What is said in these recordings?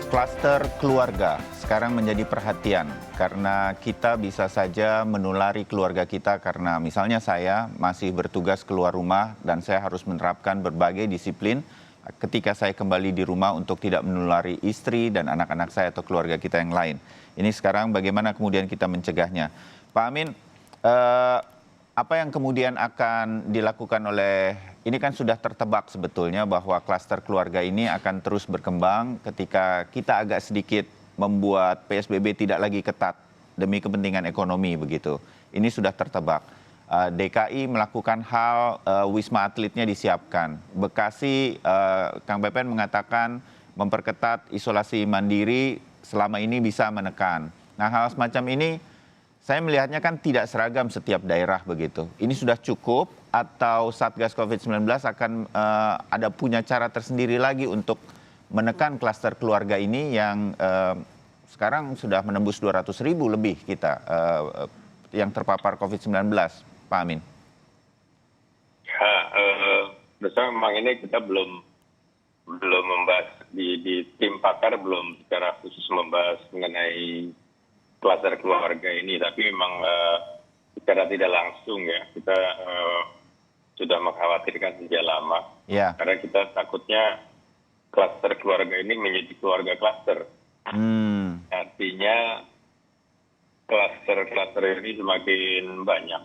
Klaster keluarga sekarang menjadi perhatian karena kita bisa saja menulari keluarga kita karena misalnya saya masih bertugas keluar rumah dan saya harus menerapkan berbagai disiplin ketika saya kembali di rumah untuk tidak menulari istri dan anak-anak saya atau keluarga kita yang lain. Ini sekarang bagaimana kemudian kita mencegahnya. Pak Amin, apa yang kemudian akan dilakukan oleh, ini kan sudah tertebak sebetulnya bahwa klaster keluarga ini akan terus berkembang ketika kita agak sedikit membuat PSBB tidak lagi ketat demi kepentingan ekonomi begitu. Ini sudah tertebak. DKI melakukan hal, Wisma Atletnya disiapkan. Bekasi, Kang Pepen mengatakan memperketat isolasi mandiri selama ini bisa menekan. Nah, hal semacam ini saya melihatnya kan tidak seragam setiap daerah begitu. Ini sudah cukup atau Satgas COVID-19 akan ada punya cara tersendiri lagi untuk menekan klaster keluarga ini yang sekarang sudah menembus 200.000 lebih kita yang terpapar COVID-19, Pak Amin. Ya, bersama memang ini kita belum membahas di tim pakar, belum secara khusus membahas mengenai klaster keluarga ini, tapi memang secara tidak langsung ya kita sudah mengkhawatirkan sejak lama. Ya. Karena kita takutnya klaster keluarga ini menjadi keluarga klaster. Artinya klaster ini semakin banyak.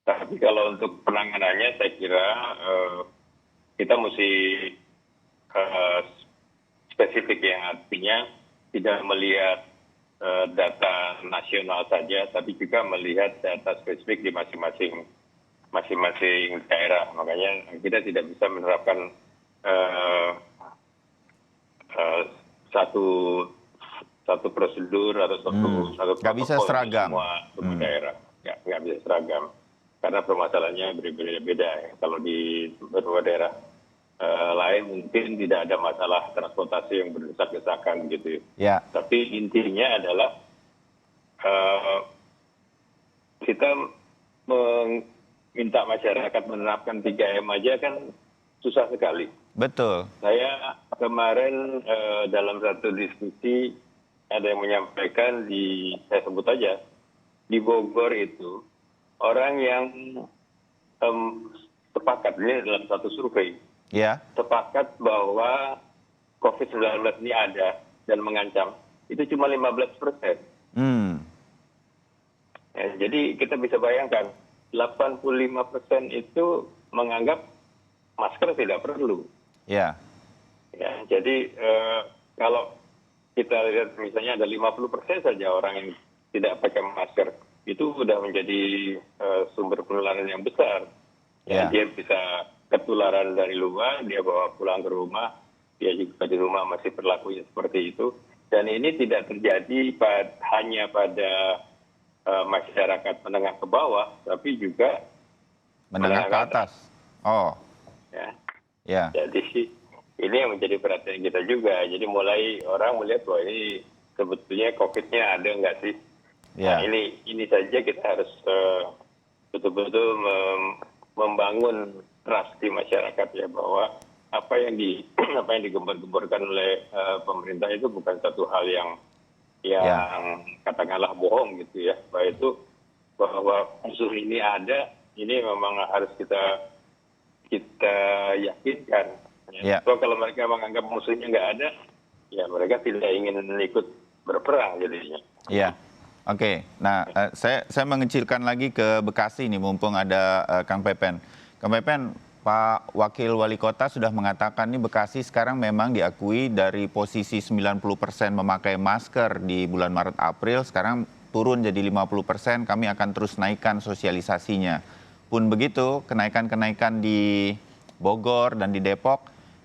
Tapi kalau untuk penanganannya saya kira kita mesti spesifik ya, artinya tidak melihat data nasional saja, tapi juga melihat data spesifik di masing-masing daerah. Makanya kita tidak bisa menerapkan satu prosedur atau satu nggak bisa seragam semua daerah. Nggak bisa seragam karena permasalahannya berbeda-beda ya. Kalau di beberapa daerah lain mungkin tidak ada masalah transportasi yang berdesak-desakan gitu ya. Tapi intinya adalah kita meminta masyarakat menerapkan 3M aja kan susah sekali. Betul. Saya kemarin dalam satu diskusi ada yang menyampaikan saya sebut aja, di Bogor itu orang yang sepakat, ini dalam satu survei, sepakat bahwa COVID-19 ini ada dan mengancam, itu cuma 15%. Ya, jadi kita bisa bayangkan, 85% itu menganggap masker tidak perlu. Ya, jadi kalau kita lihat misalnya ada 50% saja orang yang tidak pakai masker, itu sudah menjadi sumber penularan yang besar. Ya, dia bisa ketularan dari luar, dia bawa pulang ke rumah, dia juga di rumah masih berlaku seperti itu. Dan ini tidak terjadi hanya pada masyarakat menengah ke bawah, tapi juga menengah ke atas. Jadi ini yang menjadi perhatian kita juga. Jadi mulai orang melihat bahwa ini sebetulnya COVID-nya ada nggak sih? Nah, ini saja kita harus betul-betul membangun trust di masyarakat ya, bahwa apa yang digembar-gemborkan oleh pemerintah itu bukan satu hal yang katakanlah bohong gitu ya. Bahwa musuh ini ada, ini memang harus kita yakinkan. So, kalau mereka menganggap musuhnya nggak ada, ya mereka tidak ingin ikut berperang jadinya. Oke. Nah, saya mengecilkan lagi ke Bekasi nih, mumpung ada Kang Pepen. Kang Pepen, Pak Wakil Wali Kota sudah mengatakan nih Bekasi sekarang memang diakui dari posisi 90% memakai masker di bulan Maret April, sekarang turun jadi 50%, kami akan terus naikkan sosialisasinya. Pun begitu, kenaikan-kenaikan di Bogor dan di Depok,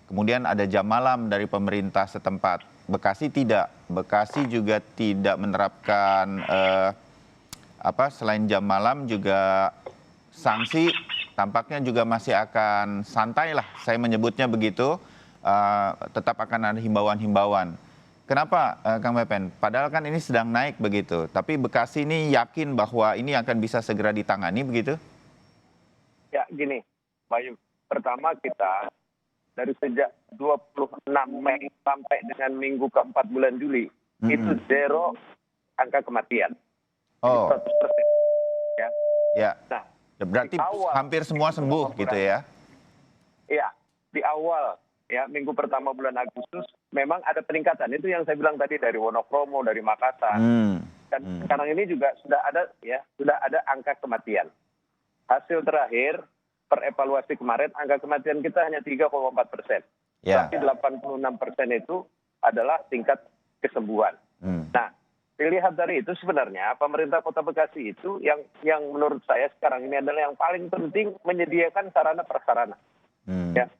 kemudian ada jam malam dari pemerintah setempat. Bekasi tidak. Bekasi juga tidak menerapkan selain jam malam juga sanksi, tampaknya juga masih akan santai lah, saya menyebutnya begitu. Tetap akan ada himbauan-himbauan. Kenapa, Kang Pepen? Padahal kan ini sedang naik begitu, tapi Bekasi ini yakin bahwa ini akan bisa segera ditangani begitu? Ya, gini, Bayu. Pertama kita dari sejak 26 Mei sampai dengan minggu keempat bulan Juli, itu zero angka kematian. Oh. 100%. Ya. Ya. Nah, berarti hampir semua sembuh gitu ya? Iya, di awal ya minggu pertama bulan Agustus memang ada peningkatan. Itu yang saya bilang tadi dari Wonokromo, dari Makassar. Dan sekarang ini juga sudah ada angka kematian. Hasil terakhir per evaluasi kemarin angka kematian kita hanya 3,4%. Ya. Tapi 86% itu adalah tingkat kesembuhan. Nah, dilihat dari itu sebenarnya pemerintah Kota Bekasi itu yang menurut saya sekarang ini adalah yang paling penting menyediakan sarana prasarana. Ya,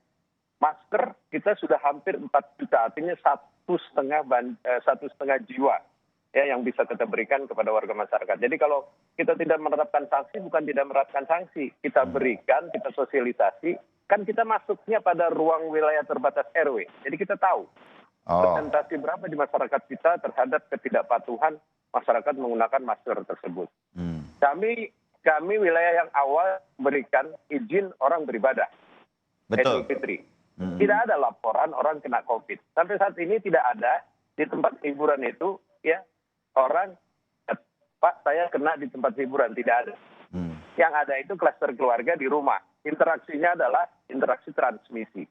masker kita sudah hampir 4 juta, artinya 1,5 jiwa ya yang bisa kita berikan kepada warga masyarakat. Jadi kalau kita tidak menerapkan sanksi, bukan tidak menerapkan sanksi, kita berikan, kita sosialisasi, kan kita masuknya pada ruang wilayah terbatas RW. Jadi kita tahu persentase berapa di masyarakat kita terhadap ketidakpatuhan masyarakat menggunakan masker tersebut. Kami wilayah yang awal berikan izin orang beribadah. Betul. Idul Fitri. Tidak ada laporan orang kena COVID. Sampai saat ini tidak ada di tempat hiburan itu ya orang, Pak saya kena di tempat hiburan, tidak ada. Yang ada itu klaster keluarga di rumah. Interaksinya adalah interaksi transmisi.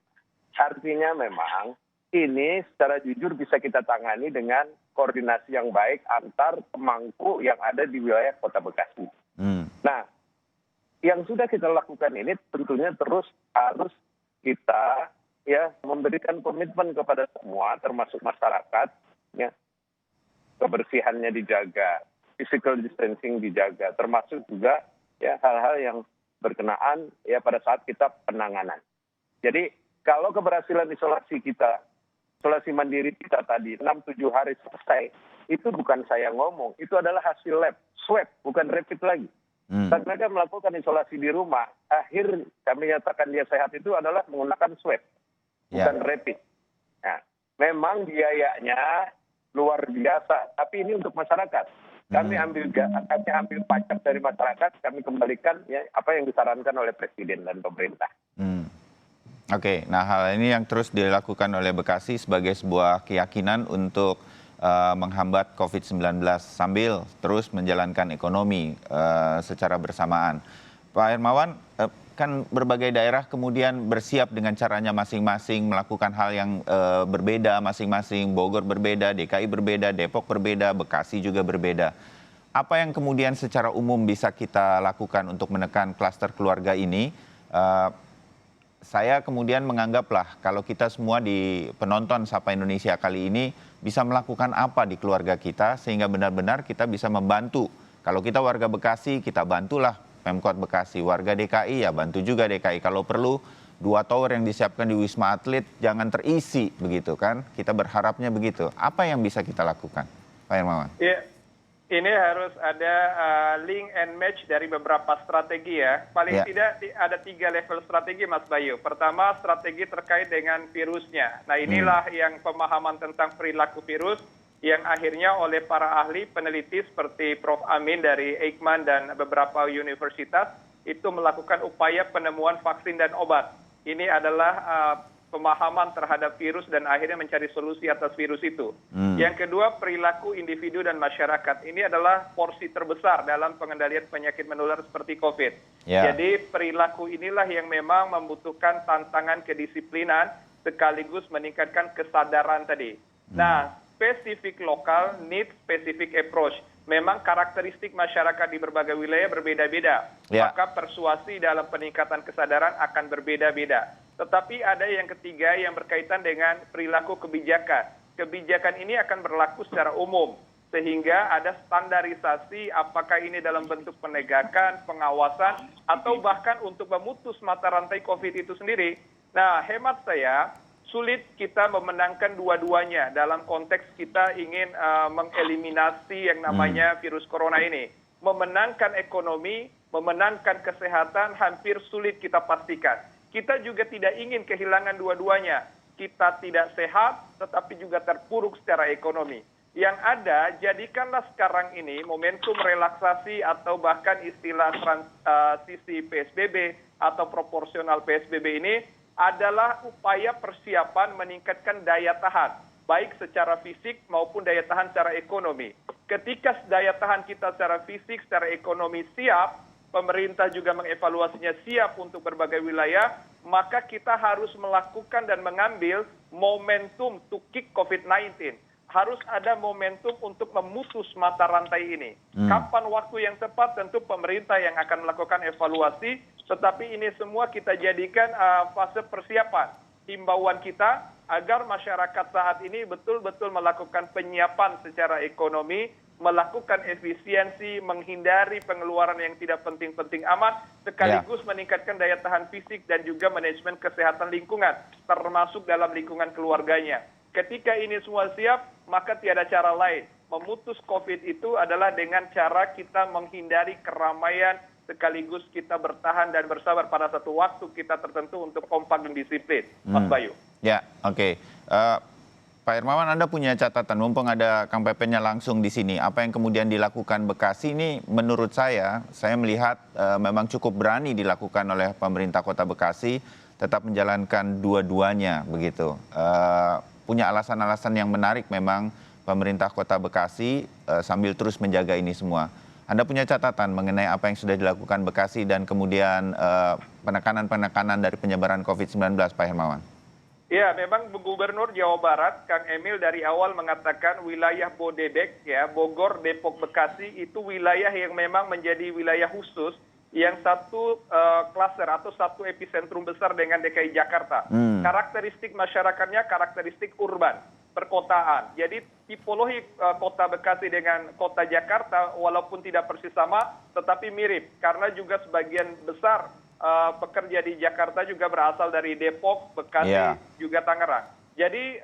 Artinya memang ini secara jujur bisa kita tangani dengan koordinasi yang baik antar pemangku yang ada di wilayah Kota Bekasi. Nah, yang sudah kita lakukan ini tentunya terus harus kita ya memberikan komitmen kepada semua, termasuk masyarakat, ya kebersihannya dijaga, physical distancing dijaga, termasuk juga ya hal-hal yang berkenaan ya pada saat kita penanganan. Jadi kalau keberhasilan isolasi kita, isolasi mandiri kita tadi 6-7 hari selesai, itu bukan saya ngomong, itu adalah hasil lab, swab, bukan rapid lagi. Saat mereka melakukan isolasi di rumah, akhir kami nyatakan dia sehat itu adalah menggunakan swab, bukan rapid. Nah, memang biayanya luar biasa, tapi ini untuk masyarakat. Kami ambil pajak dari masyarakat, kami kembalikan ya apa yang disarankan oleh Presiden dan pemerintah. Oke, nah hal ini yang terus dilakukan oleh Bekasi sebagai sebuah keyakinan untuk menghambat COVID-19 sambil terus menjalankan ekonomi secara bersamaan. Pak Hermawan, kan berbagai daerah kemudian bersiap dengan caranya masing-masing melakukan hal yang berbeda masing-masing. Bogor berbeda, DKI berbeda, Depok berbeda, Bekasi juga berbeda. Apa yang kemudian secara umum bisa kita lakukan untuk menekan klaster keluarga ini? Saya kemudian menganggaplah kalau kita semua di penonton Sapa Indonesia kali ini bisa melakukan apa di keluarga kita sehingga benar-benar kita bisa membantu. Kalau kita warga Bekasi, kita bantulah Pemkot Bekasi. Warga DKI ya bantu juga DKI. Kalau perlu 2 tower yang disiapkan di Wisma Atlet jangan terisi begitu kan. Kita berharapnya begitu. Apa yang bisa kita lakukan, Pak Hermawan? Iya. Ini harus ada link and match dari beberapa strategi ya. Paling tidak ada 3 level strategi Mas Bayu. Pertama strategi terkait dengan virusnya. Nah inilah yang pemahaman tentang perilaku virus yang akhirnya oleh para ahli peneliti seperti Prof. Amin dari Eijkman dan beberapa universitas itu melakukan upaya penemuan vaksin dan obat. Ini adalah pemahaman terhadap virus dan akhirnya mencari solusi atas virus itu. Yang kedua, perilaku individu dan masyarakat. Ini adalah porsi terbesar dalam pengendalian penyakit menular seperti COVID. Jadi perilaku inilah yang memang membutuhkan tantangan kedisiplinan sekaligus meningkatkan kesadaran tadi. Nah, spesifik lokal, need specific approach. Memang karakteristik masyarakat di berbagai wilayah berbeda-beda. Maka persuasi dalam peningkatan kesadaran akan berbeda-beda. Tetapi ada yang ketiga yang berkaitan dengan perilaku kebijakan. Kebijakan ini akan berlaku secara umum. Sehingga ada standarisasi apakah ini dalam bentuk penegakan, pengawasan, atau bahkan untuk memutus mata rantai COVID itu sendiri. Nah, hemat saya, sulit kita memenangkan dua-duanya dalam konteks kita ingin mengeliminasi yang namanya virus corona ini. Memenangkan ekonomi, memenangkan kesehatan hampir sulit kita pastikan. Kita juga tidak ingin kehilangan dua-duanya. Kita tidak sehat, tetapi juga terpuruk secara ekonomi. Yang ada, jadikanlah sekarang ini momentum relaksasi atau bahkan istilah transisi PSBB atau proporsional PSBB ini adalah upaya persiapan meningkatkan daya tahan, baik secara fisik maupun daya tahan secara ekonomi. Ketika daya tahan kita secara fisik, secara ekonomi siap, pemerintah juga mengevaluasinya siap untuk berbagai wilayah, maka kita harus melakukan dan mengambil momentum to kick COVID-19. Harus ada momentum untuk memutus mata rantai ini. Kapan waktu yang tepat, tentu pemerintah yang akan melakukan evaluasi, tetapi ini semua kita jadikan fase persiapan. Himbauan kita agar masyarakat saat ini betul-betul melakukan penyiapan secara ekonomi, melakukan efisiensi, menghindari pengeluaran yang tidak penting-penting amat, sekaligus meningkatkan daya tahan fisik dan juga manajemen kesehatan lingkungan, termasuk dalam lingkungan keluarganya. Ketika ini semua siap, maka tiada cara lain. Memutus COVID itu adalah dengan cara kita menghindari keramaian, sekaligus kita bertahan dan bersabar pada satu waktu kita tertentu untuk kompak dan disiplin. Mas Bayu. Ya, oke. Pak Hermawan, Anda punya catatan, mumpung ada Kang Pepennya langsung di sini. Apa yang kemudian dilakukan Bekasi ini menurut saya melihat memang cukup berani dilakukan oleh pemerintah Kota Bekasi, tetap menjalankan dua-duanya begitu. Punya alasan-alasan yang menarik memang pemerintah Kota Bekasi sambil terus menjaga ini semua. Anda punya catatan mengenai apa yang sudah dilakukan Bekasi dan kemudian penekanan-penekanan dari penyebaran COVID-19, Pak Hermawan? Ya, memang Gubernur Jawa Barat, Kang Emil dari awal mengatakan wilayah Bodebek, ya, Bogor, Depok, Bekasi itu wilayah yang memang menjadi wilayah khusus yang satu klaster atau satu epicentrum besar dengan DKI Jakarta. Karakteristik masyarakatnya karakteristik urban, perkotaan. Jadi tipologi kota Bekasi dengan kota Jakarta walaupun tidak persis sama, tetapi mirip. Karena juga sebagian besar pekerja di Jakarta juga berasal dari Depok, Bekasi, juga Tangerang. Jadi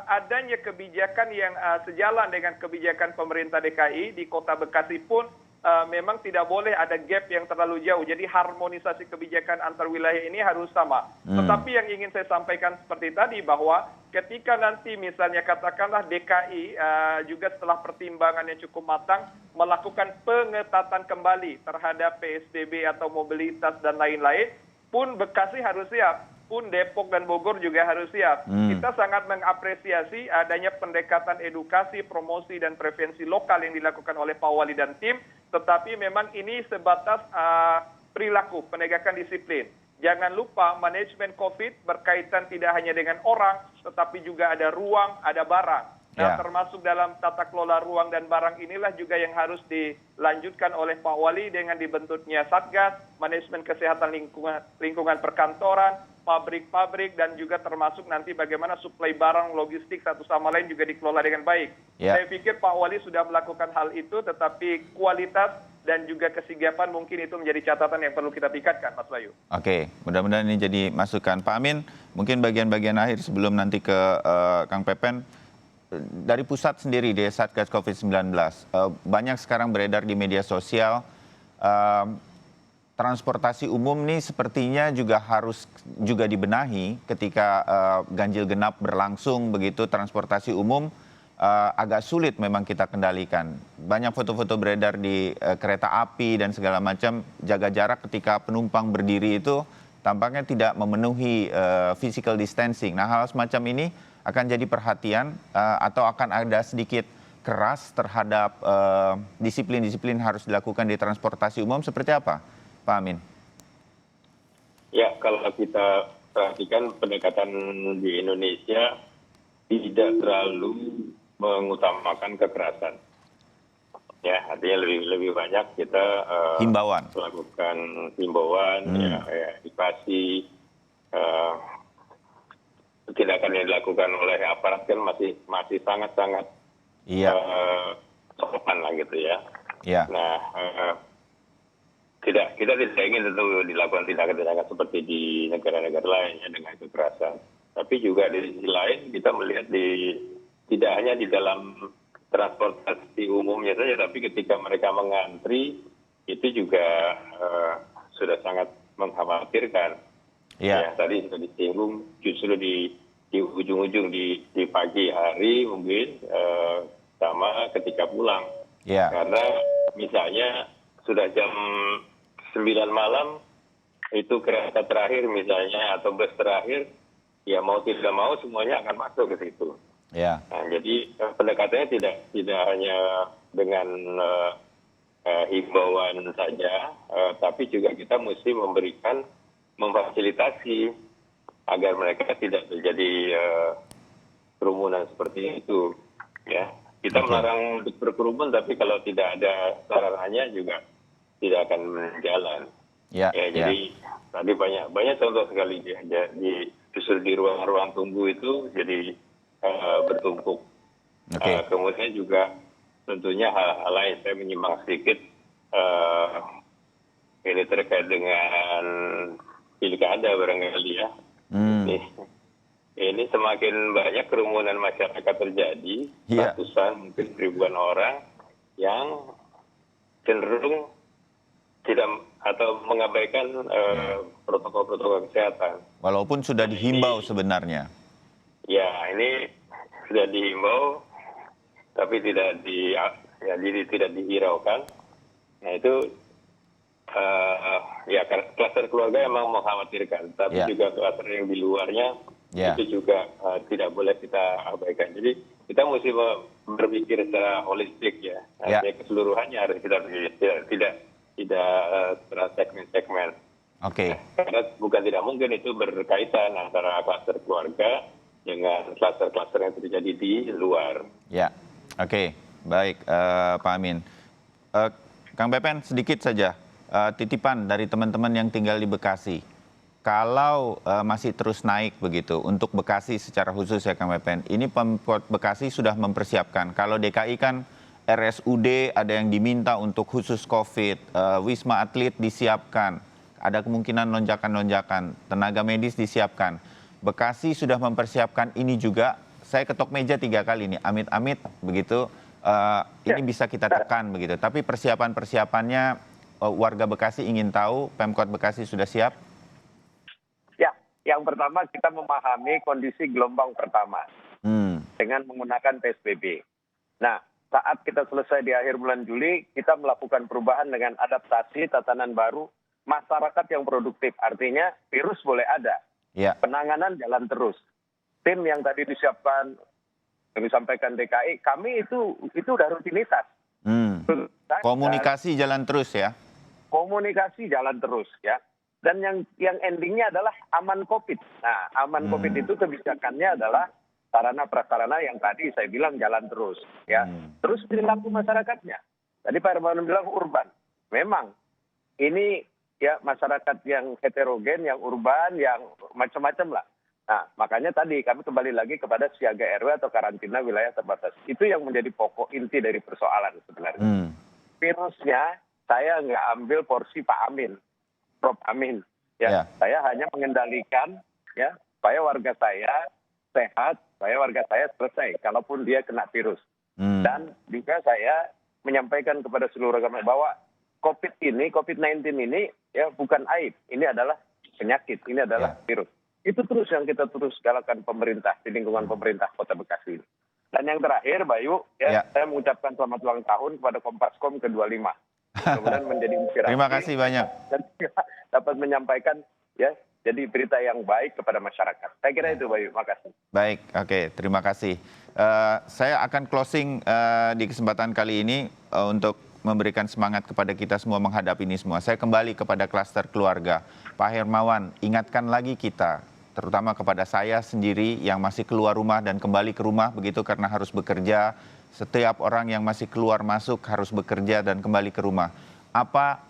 adanya kebijakan yang sejalan dengan kebijakan pemerintah DKI di kota Bekasi pun memang tidak boleh ada gap yang terlalu jauh. Jadi harmonisasi kebijakan antar wilayah ini harus sama. Tetapi yang ingin saya sampaikan seperti tadi bahwa ketika nanti misalnya katakanlah DKI juga setelah pertimbangan yang cukup matang melakukan pengetatan kembali terhadap PSBB atau mobilitas dan lain-lain, pun Bekasi harus siap. Pun Depok dan Bogor juga harus siap. Kita sangat mengapresiasi adanya pendekatan edukasi, promosi, dan prevensi lokal yang dilakukan oleh Pak Wali dan tim, tetapi memang ini sebatas perilaku, penegakan disiplin. Jangan lupa manajemen COVID berkaitan tidak hanya dengan orang, tetapi juga ada ruang, ada barang. Nah, termasuk dalam tata kelola ruang dan barang inilah juga yang harus dilanjutkan oleh Pak Wali dengan dibentuknya Satgas, manajemen kesehatan lingkungan perkantoran, pabrik-pabrik, dan juga termasuk nanti bagaimana suplai barang logistik satu sama lain juga dikelola dengan baik. Saya pikir Pak Wali sudah melakukan hal itu, tetapi kualitas dan juga kesigapan mungkin itu menjadi catatan yang perlu kita tingkatkan, Mas Bayu. Oke, mudah-mudahan ini jadi masukan. Pak Amin, mungkin bagian-bagian akhir sebelum nanti ke Kang Pepen. Dari pusat sendiri di Satgas COVID-19, banyak sekarang beredar di media sosial, transportasi umum ini sepertinya juga harus juga dibenahi ketika ganjil genap berlangsung begitu. Transportasi umum agak sulit memang kita kendalikan. Banyak foto-foto beredar di kereta api dan segala macam, jaga jarak ketika penumpang berdiri itu tampaknya tidak memenuhi physical distancing. Nah, hal semacam ini akan jadi perhatian atau akan ada sedikit keras terhadap disiplin-disiplin harus dilakukan di transportasi umum seperti apa, Pak Amin? Ya, kalau kita perhatikan pendekatan di Indonesia tidak terlalu mengutamakan kekerasan. Ya, artinya lebih banyak kita himbauan, melakukan himbauan, edukasi. Tindakan yang dilakukan oleh aparat kan masih sangat-sangat sopan lah gitu ya. Nah, kita tidak ingin tentu dilakukan tindakan-tindakan seperti di negara-negara lain ya, dengan kekerasan. Tapi juga di sisi lain kita melihat tidak hanya di dalam transportasi umumnya saja, tapi ketika mereka mengantri itu juga sudah sangat mengkhawatirkan. Ya, tadi sudah disinggung justru di ujung-ujung di pagi hari mungkin sama ketika pulang. Karena misalnya sudah jam 9 malam itu kereta terakhir misalnya atau bus terakhir, ya mau tidak mau semuanya akan masuk ke situ. Ya. Nah, jadi pendekatannya tidak hanya dengan himbauan saja, tapi juga kita mesti memfasilitasi agar mereka tidak terjadi kerumunan seperti itu. Ya, kita melarang untuk berkerumun, tapi kalau tidak ada sarannya juga tidak akan jalan. Ya, jadi tadi banyak contoh sekali justru di ruang-ruang tunggu itu jadi bertumpuk. Kemudian juga tentunya hal lain, saya menyimak sedikit ini terkait dengan pilkada barangkali ya. Ini semakin banyak kerumunan masyarakat terjadi, ratusan mungkin ribuan orang yang cenderung tidak atau mengabaikan protokol-protokol kesehatan. Walaupun sudah dihimbau sebenarnya. Ya, ini sudah dihimbau, tapi tidak dihiraukan. Nah itu ya klaster keluarga memang mengkhawatirkan, tapi juga klaster yang di luarnya itu juga tidak boleh kita abaikan. Jadi kita mesti berpikir secara holistik ya. Artinya keseluruhannya harus kita pikir, tidak secara segmen-segmen. Karena bukan tidak mungkin itu berkaitan antara klaster keluarga dengan klaster-klaster yang terjadi di luar. Ya, baik Pak Amin. Kang Pepen, sedikit saja titipan dari teman-teman yang tinggal di Bekasi. Kalau masih terus naik begitu, untuk Bekasi secara khusus ya Kang Pepen, ini Pemkot Bekasi sudah mempersiapkan. Kalau DKI kan RSUD ada yang diminta untuk khusus COVID, Wisma Atlet disiapkan, ada kemungkinan lonjakan-lonjakan, tenaga medis disiapkan. Bekasi sudah mempersiapkan ini juga, saya ketok meja 3 kali nih, amit-amit begitu, ini bisa kita tekan begitu. Tapi persiapan-persiapannya warga Bekasi ingin tahu, Pemkot Bekasi sudah siap? Ya, yang pertama kita memahami kondisi gelombang pertama dengan menggunakan PSBB. Nah, saat kita selesai di akhir bulan Juli, kita melakukan perubahan dengan adaptasi tatanan baru masyarakat yang produktif. Artinya virus boleh ada. Penanganan jalan terus. Tim yang tadi disiapkan, yang disampaikan DKI, kami itu udah rutinitas. Komunikasi jalan terus ya? Komunikasi jalan terus ya. Dan yang endingnya adalah aman COVID. Nah, aman COVID itu kebijakannya adalah sarana prasarana yang tadi saya bilang jalan terus ya. Terus perilaku masyarakatnya. Tadi Pak Hermawan bilang urban. Memang ini ya masyarakat yang heterogen, yang urban, yang macam-macam lah. Nah, makanya tadi kami kembali lagi kepada siaga RW atau karantina wilayah terbatas. Itu yang menjadi pokok inti dari persoalan sebenarnya. Virusnya saya nggak ambil porsi Pak Amin, Prof. Amin. Ya, saya hanya mengendalikan ya supaya warga saya sehat, supaya warga saya selesai kalaupun dia kena virus. Dan juga saya menyampaikan kepada seluruh agama bahwa COVID-19 ini ya bukan aib, ini adalah penyakit, ini adalah virus. Itu terus yang kita terus galakan pemerintah di lingkungan pemerintah Kota Bekasi. Dan yang terakhir, Bayu, saya mengucapkan selamat ulang tahun kepada Kompaskom ke-25. Kemudian menjadi inspirasi. Terima kasih banyak. Dan dapat menyampaikan ya jadi berita yang baik kepada masyarakat. Saya kira itu, Bayu. Makasih. Baik, terima kasih. Saya akan closing di kesempatan kali ini untuk memberikan semangat kepada kita semua menghadapi ini semua. Saya kembali kepada klaster keluarga. Pak Hermawan, ingatkan lagi kita, terutama kepada saya sendiri yang masih keluar rumah dan kembali ke rumah begitu karena harus bekerja. Setiap orang yang masih keluar masuk harus bekerja dan kembali ke rumah.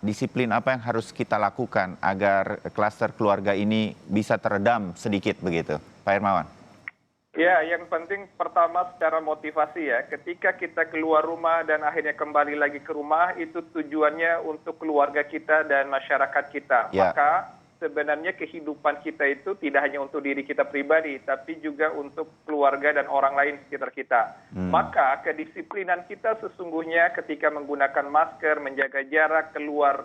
Disiplin apa yang harus kita lakukan agar klaster keluarga ini bisa teredam sedikit begitu? Pak Hermawan. Ya, yang penting pertama secara motivasi ya. Ketika kita keluar rumah dan akhirnya kembali lagi ke rumah, itu tujuannya untuk keluarga kita dan masyarakat kita. Maka sebenarnya kehidupan kita itu tidak hanya untuk diri kita pribadi, tapi juga untuk keluarga dan orang lain sekitar kita. Maka kedisiplinan kita sesungguhnya ketika menggunakan masker, menjaga jarak, keluar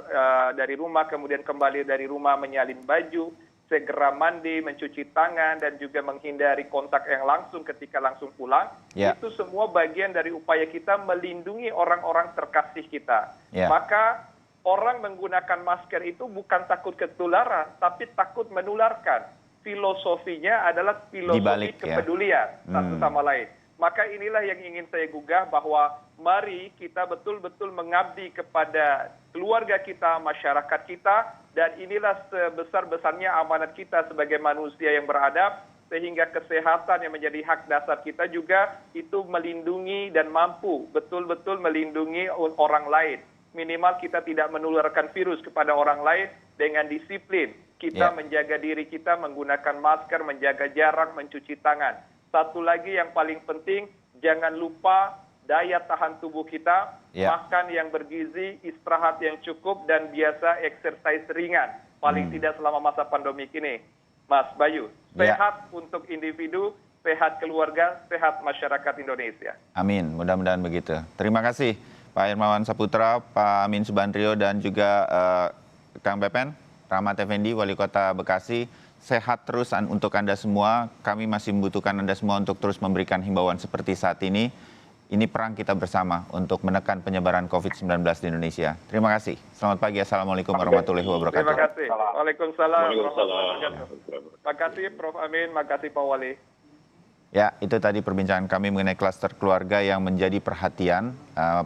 dari rumah, kemudian kembali dari rumah menyalin baju, segera mandi, mencuci tangan, dan juga menghindari kontak yang langsung ketika langsung pulang. Itu semua bagian dari upaya kita melindungi orang-orang terkasih kita. Maka orang menggunakan masker itu bukan takut ketularan, tapi takut menularkan. Filosofinya adalah filosofi kepedulian satu sama lain. Maka inilah yang ingin saya gugah, bahwa mari kita betul-betul mengabdi kepada keluarga kita, masyarakat kita, dan inilah sebesar-besarnya amanat kita sebagai manusia yang beradab, sehingga kesehatan yang menjadi hak dasar kita juga itu melindungi dan mampu betul-betul melindungi orang lain. Minimal kita tidak menularkan virus kepada orang lain dengan disiplin. Kita menjaga diri kita menggunakan masker, menjaga jarak, mencuci tangan. Satu lagi yang paling penting, jangan lupa daya tahan tubuh kita, makan yang bergizi, istirahat yang cukup, dan biasa exercise ringan. Paling tidak selama masa pandemi ini. Mas Bayu, sehat untuk individu, sehat keluarga, sehat masyarakat Indonesia. Amin, mudah-mudahan begitu. Terima kasih Pak Hermawan Saputra, Pak Amin Subandrio, dan juga Kang Pepen, Rahmat Effendi, Wali Kota Bekasi. Sehat terus untuk Anda semua. Kami masih membutuhkan Anda semua untuk terus memberikan himbauan seperti saat ini. Ini perang kita bersama untuk menekan penyebaran COVID-19 di Indonesia. Terima kasih. Selamat pagi. Assalamualaikum warahmatullahi wabarakatuh. Terima kasih. Waalaikumsalam warahmatullahi wabarakatuh. Terima kasih Prof. Amin. Terima kasih Pak Wali. Ya, itu tadi perbincangan kami mengenai klaster keluarga yang menjadi perhatian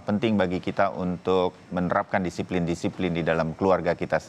penting bagi kita untuk menerapkan disiplin-disiplin di dalam keluarga kita sendiri.